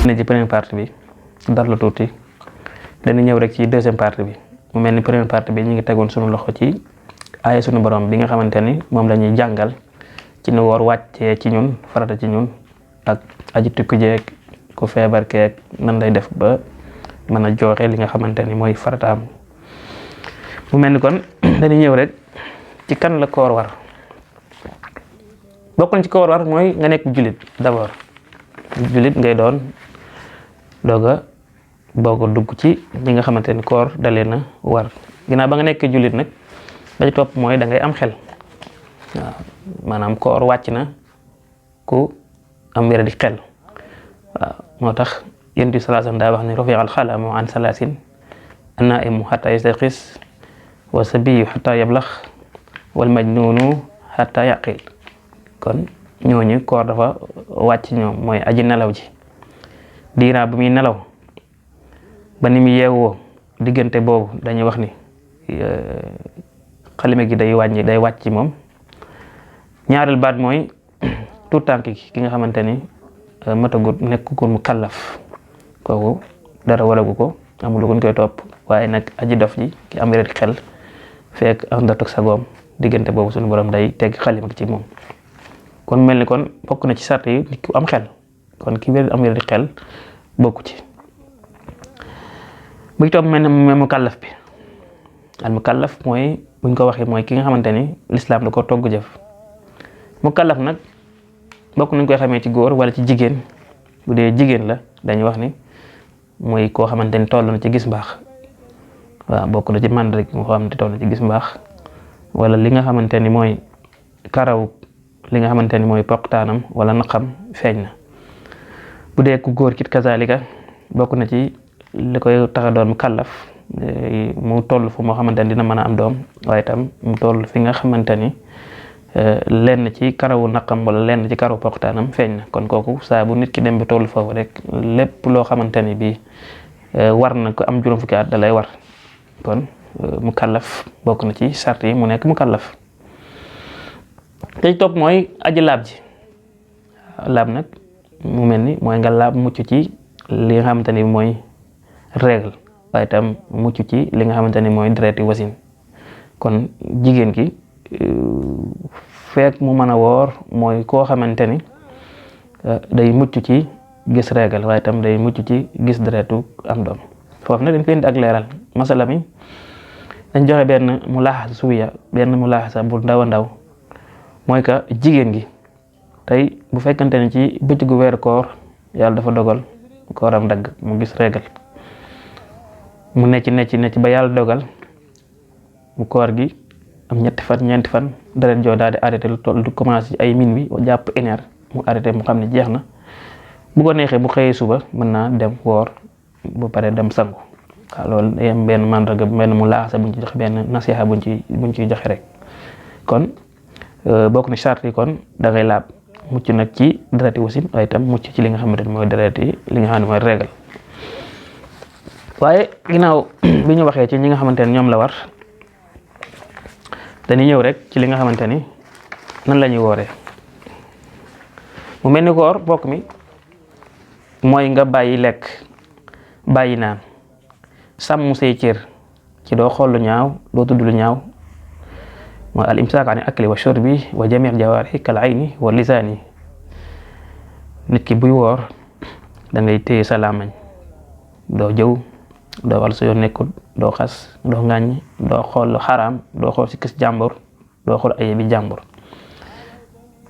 na ci première partie bi dar la tuuti dañu ñëw rek ci deuxième partie bi mu mel ni première partie bi ñu ngi tegoon suñu loxo ci aaya suñu borom bi nga xamante ni moom la ñuy jàngal ci nu woor wàccee ci ñun farata ci ñun ak aji tukki jeeg ku feebar keeg nan lay def ba mën a joxe li nga xamante ni mooy farataam mu mel ni kon dañuy ñëw rek ci kan la koor war bokk na ci koor war mooy nga nekk jullit d'abord jullit ngay doon doog a dugg ci ñi nga xamante ni koor dalee na war ginnaaw ba nga nekk jullit nag ba ci topp mooy da ngay am xel waaw maanaam koor wàcc na ku am wéra di xel waaw moo tax yonent bi sallallahu alayhi wasallam daa wax ni rufi'al qalamu an salaasin an-naa'imu hatta yastayqis wa sabiyyu hatta yablax wal majnuunu hatta yaqil kon ñooñu koor dafa wàcc ñoom mooy aji nelaw ji diiraa bu muy nelaw ba ni mu yeewoo diggante boobu dañuy wax ni xalima gi day wàcc ci moom ñaareel baat mooy tout tànk ki nga xamante ni matagut nekkul mu kallaf kooku dara waragu ko amul lu koy topp waaye nag aji dof ji ki am wér xel fekk àndat ak sagoom diggante boobu suñu borom day tegg xalima gi ci moom kon mel ni kon bokk na ci sart yi nit ku am xel kon ki am wér xel bokku ci bu topp mel ne mu kallaf bi al mu kallaf mooy buñ ko waxee mooy ki nga xamante ni lislaam da ko togg jëf mu kallaf nag bokk nañ koy xamee ci góor wala ci jigéen bu dee jigéen la dañuy wax ni mooy koo xamante ni toll na ci gis mbaax waaw bokk na ci màndarga moo xamante toll na ci gis mbaax wala li nga xamante ni mooy karaw li nga xamante ni mooy poqtaanam wala naqam feeñ na bu dee ku góor kit kazalika bokk na ci li koy tax a doon mu kallaf mu toll fu moo xamante ni dina mën a am doom waaye itam mu toll fi nga xamante ni lenn ci karawu naqam wala lenn ci karawu poqtaanam feeñ na kon kooku saa bu nit ki dem ba toll foofu rek lépp loo xamante ni bii war na ko am juróom fukki at da lay war kon mu kallaf bokk na ci sart yi mu nekk mu kallaf te topp mooy aji laab ji laab nag mu mel ni mooy nga laab mucc ci li nga xamante ni mooy règle waaye itam mucc ci li nga xamante ni mooy dereti wasin kon jigéen ki fekk mu mën a woor mooy koo xamante ni day mucc ci gis règle waaye itam day mucc ci gis deretu am doom foofu nag dañ koy indi ak leeral masala mi dañ joxe benn mu laaxasa suwiya benn mu laaxasa bu ndaw a ndaw mooy que jigéen gi tey bu fekkante ni ci bëccëgu weeru koor yàlla dafa dogal kooram dagg mu gis règle mu necc ba yàlla dogal mu koor gi am ñeenti fan deret joo daal di arrêté lu toll du commencé ay minuit jàpp une heure mu arrêté mu xam ne jeex na bu ko neexee bu xëyee suba mën naa dem woor ba pare dem sangu waaw loolu day am benn mandarga benn mu laaxasa buñ ci joxe benn nasiha buñ ciy joxe rek kon bokk na charte yi kon da ngay laab mucc nag ci dereti wasin waaye itam mucc ci li nga xamante ni mooy dereti li nga xam ne mooy règle waaye ginnaaw bi ñu waxee ci ñi nga xamante ni ñoom la war dañuy ñëw rek ci li nga xamante ni nan la ñuy wooree mu mel ni koor bokk mi mooy nga bàyyi lekk bàyyi naan sàmm say cër ci doo xool lu ñaaw doo tudd lu ñaaw mooy al imsaak an akli wa shurbi wa jamii jawaarihi kal ayni wa lisaani nit ki buy woor da ngay téye sa làmmiñ doo jëw doo wal sa yoon nekkul doo xas doo ŋàññ doo xool lu xaraam doo xool si kës jàmbur doo xool ayebi jàmbur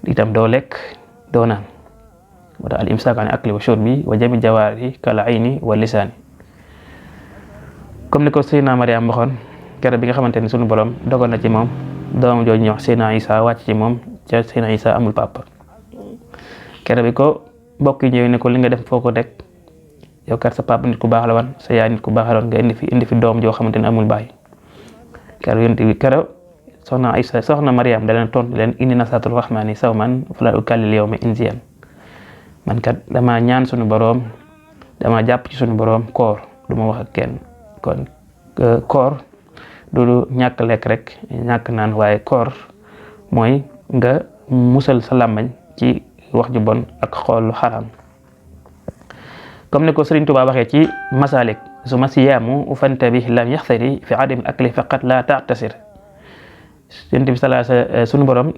itam doo lekk doo naan moo tax al imsaak an akli wa shurbi wa jamii jawaarihi kal ayni wa lisaani comme ni ko Seydina Mariam waxoon keroog bi nga xamante ni sunu borom dogal na ci moom doomam jooju ñuy wax Seydina Isa wàcc ci moom ca Seydina Isa amul papa keroog bi ko mbokk yi ñëwee ne ko li nga def foo ko teg yow kat sa papa nit ku baax la woon sa yaay nit ku baax la woon nga indi fi doom joo xamante ni amul baay keroog soxna Mariam da leen tontu leen inni nasaratul rahmani sawman fala ukallil yawma insiyan man kat dama ñaan sunu borom dama jàpp ci sunu borom koor du ma wax ak kenn kon koor du ñàkk lekk rek ñàkk naan waaye koor mooy nga musal sa làmmañ ci wax ju bon ak xool lu xaraam comme ni ko Sëriñ Tuubaa waxee ci Masalik suma siyaamu fantabih lam yaxtari fi adami akli faqat la ta'tasir Yonent bi sunu borom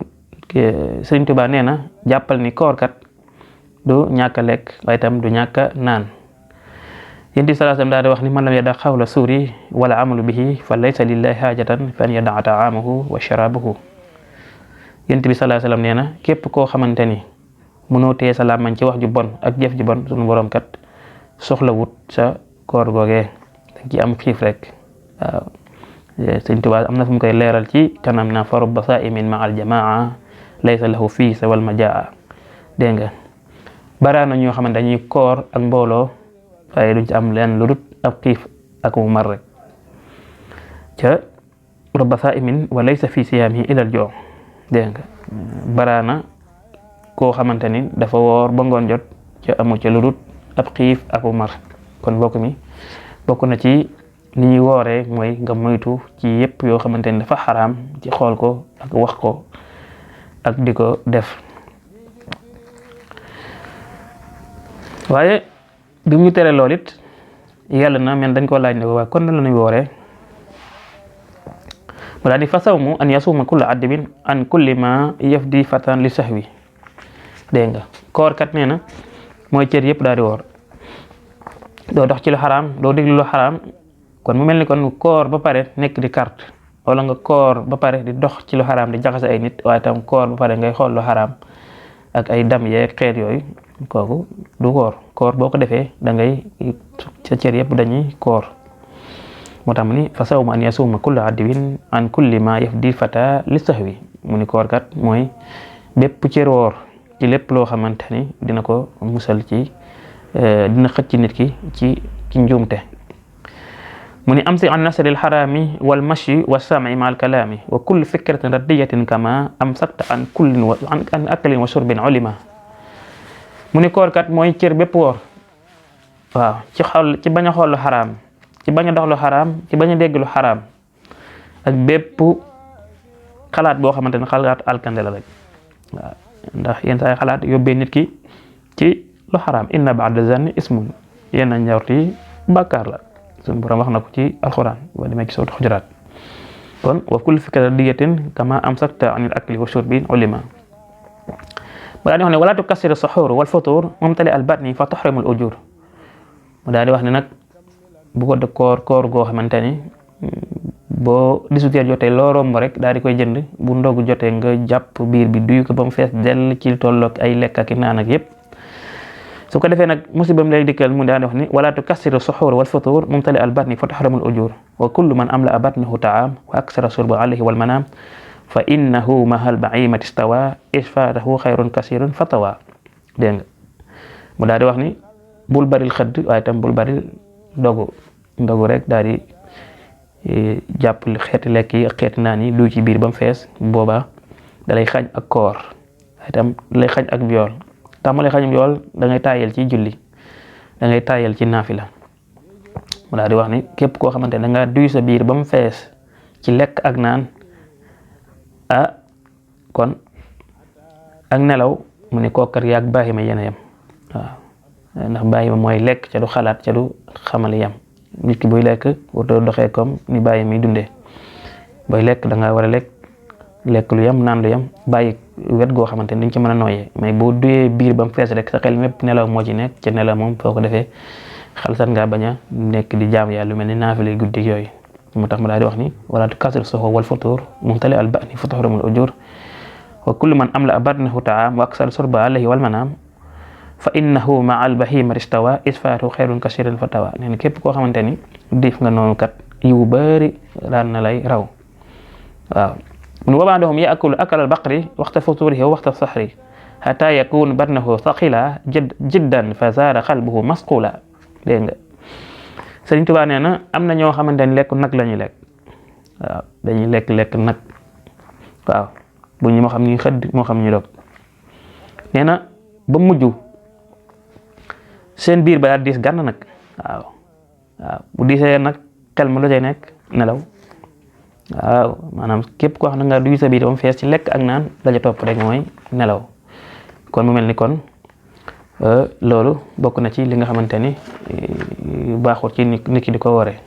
Sëriñ Tuubaa nee na jàppal ni koor kat du ñàkk a lekk waaye itam du ñàkk a naan Yonent bi sallallahu alayhi wasallam daal di wax ni man lam yada xawla suuri wala amalu bihi fa laysa lillahi haajatan fi an yadaa taamahu wa sharabahu Yonent bi sallallahu alayhi wasallam nee na képp koo xamante ni mënoo téye sa làmmañ ci wax ju bon ak jëf ju bon sunu borom kat soxla wut sa koor googee dañ ci am xiif rek waaw Sëriñ Tuubaa am na fu mu koy leeral ci kanam na fa rubba saa'imin ma al jamaa laysa lahu fii sa wal majaa dégg nga bara na ñoo xamante dañuy koor ak mbooloo waaye duñ ci am leen lu dut ab xiif ak mu mar rek ca rubba saa'imin wa laysa fii siyaamihi ilal joo dégg nga bara na koo xamante ni dafa woor ba ngoon jot ca amu ca lu dut ab xiif ak mu mar kon mbokk mi bokk na ci ni ñuy wooree mooy nga moytu ci yépp yoo xamante ni dafa xaraam ci xool ko ak wax ko ak di ko def waaye bi mu tere lool it yàlla na men dañ koo laaj ne ko waaye kon nan la ñuy wooree mu daal di fa sawmu an yasuma kulla adibin an kulli ma yafdi fatan li sahwi dégg nga koor kat nee na mooy cër yëpp daal di woor doo dox ci lu xaraam doo déglu lu xaraam kon mu mel ni kon koor ba pare nekk di carte wala nga koor ba pare di dox ci lu xaraam di jaxase ay nit waaye tam koor ba pare ngay xool lu xaraam ak ay dam yeeg xeet yooyu kooku du koor boo ko defee da ngay sa cër yëpp dañuy koor moo tax mu ni fa sawma an yasuma kullu adwin an kulli ma yafdi fata li sahwi mu ni koor kat mooy bépp cër woor ci lépp loo xamante ni dina ko musal ci dina xëcc nit ki ci njuumte mu ni amsi an nasril xaraami wal mashi wa sam'i ma al kalaami wa kulli fikratin raddiyatin kama amsakta an kullin wa an aklin wa shurbin ulima mu ni koor kat mooy cër bépp woor waaw ci bañ a xool lu xaraam ci bañ a dox lu xaraam ci bañ a dégg lu xaraam ak bépp xalaat boo xamante ne xalaat alkande la rek waaw ndax yenn saa xalaat yóbbee nit ki ci lu xaraam inna ba'da zanni ismun yenn njorti bàkkaar la suñu borom wax na ko ci alxuraan boo demee ci sootu Xujuraat kon wa kullu fikratin raddiyatin kama amsakta anil akli wa shurbi ulima mu daal di wax ne wala tukassir as-suhur wal futur mumtali al batni fa tuhrimu al ujur mu daal di wax ne nag bu ko de koor goo xamante ni boo 18 heures jotee loo romb rek daal di koy jënd bu ndogu jotee nga jàpp biir bi duy ko ba mu fees dell ci tolloog ay lekk ak naan ak yépp su ko defee nag musibam lay dikkal mu daal di wax ni wala tukassiru suxuur wal futuur mumtali al batni fa tahramul ujur wa kullu man amla batnahu taam wa aksara surba alayhi wal manam fa innahu mahal baimati stawa isfatahu xayrun kasirun fatawa dégg nga mu daal di wax ni bul baril xëdd waaye tam bul baril ndogu rek daal di jàpp xeeti lekk yi ak xeeti naan yi duy ci biir ba mu fees boobaa dalay xañ ak koor waaye tam dalay xañ ak viol tax ma lay xañ viol da ngay taayal ci julli da ngay taayal ci naafila mu daal di wax ni képp koo xamante ne da nga duy sa biir ba mu fees ci lekk ak naan kon ak nelaw mu ne kookar yaag bàyyi ma yéen a yem waaw ndax bàyyi ma mooy lekk ca du xalaat ca du xamal yem nit ki buy lekk warut a doxee comme ni bàyyi mi dundee booy lekk da nga war a lekk lu yem naan lu yem bàyyi wet goo xamante ni dañ ci mën a nooyee mais boo duyee biir ba mu fees rek sa xel mépp nelaw moo ci nekk ca nelaw moom foo ko defee xalsat ngaa bañ a nekk di jaam yàlla lu mel ni naafile guddi yooyu moo tax ma daal di wax ni wala tukassir suxuur wal futuur mumtali al batni fa tuhrimul ujur wa kullu man amla batnahu taam wa aksara surba alayhi wal manam fa innahu ma al bahimati stawa isfaatu xayrun kasirin fatawa nee na képp koo xamante ni diif nga noonu kat yiw bari daan na lay raw waaw mun wa ba'dahum ya'kulu akala al baqri waxta futurihi wa waxta sahri hatta yakun batnahu thaqila jiddan fa zaara qalbuhu masqula dégg nga Sëriñ Tuubaa nee na am na ñoo xamante ni lekk nag la ñuy lekk waaw dañuy lekk nag waaw bu ñu moo xam ni xëdd moo xam ñu dog nee na ba mujj seen biir ba daal diis gànn nag waaw bu diisee nag xel ma lu cay nekk nelaw waaw maanaam képp koo xam ne nga duy sa biir ba mu fees ci lekk ak naan la ca topp rek mooy nelaw kon mu mel ni kon loolu bokk na ci li nga xamante ni baaxul ci nit ki di ko wooree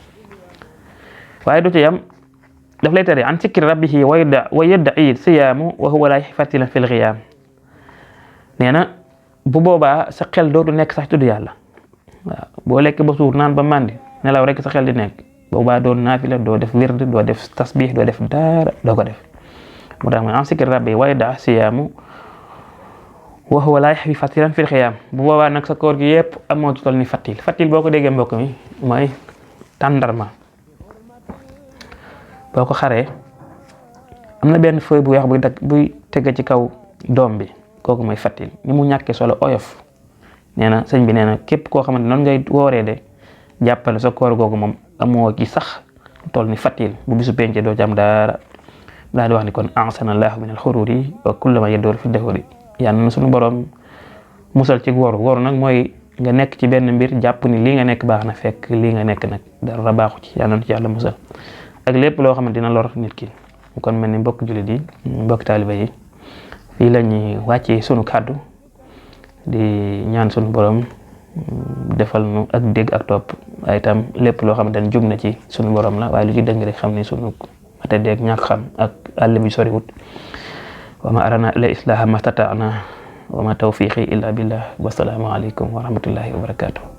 waaye du ci yam daf lay tere an sikri rabbihi wa yadda'i siyaamu wa huwa la yahfatilan fil xiyaam nee na bu boobaa sa xel dootu nekk sax tudd yàlla waaw boo lekk ba suur naan ba màndi nelaw rek sa xel di nekk boobaa doon naafila doo def wird doo def tasbih doo def dara doo ko def mu tax an sikri rabbihi wa yadda'i siyaamu wa huwa la yahfatilan fil xiyaam bu boobaa nag sa koor gi yëpp amoo ci tol ni fatil boo ko déggee mbokk mi mooy tàndarma boo ko xaree am na benn feuille bu weex buy tege ci kaw doom bi kooku mooy fatil ni mu ñàkkee solo oyof nee na sëñ bi nee na képp koo xamante noonu ngay wooree de jàppale sa koor googu moom amoo ci sax toll ni fatil bu bisu penc doo ci am dara daal di wax ni kon ahsanallahu min al-xururi wa kullu ma yadur fi dahuri yàlla na suñu borom musal ci woor nag mooy nga nekk ci benn mbir jàpp ni lii nga nekk baax na fekk lii nga nekk nag dara baaxu ci yàlla na ci yàlla musal ak lépp loo xamante dina lor nit ki kon mel ni mbokk jullit yi mbokk taaliba yi fii la ñuy wàccee sunu kàddu di ñaan sunu borom defal nu ak dégg ak topp waaye itam lépp loo xamante ne jub na ci sunu borom la waaye lu ci dëng rek xam ne sunu mate dégg ñàkk xam ak àll bi soriwut wa ma arana ila islaha ma stata'na wa ma tawfiqi illa billah wa salaamu alaykum wa rahmatullahi wa barakatuh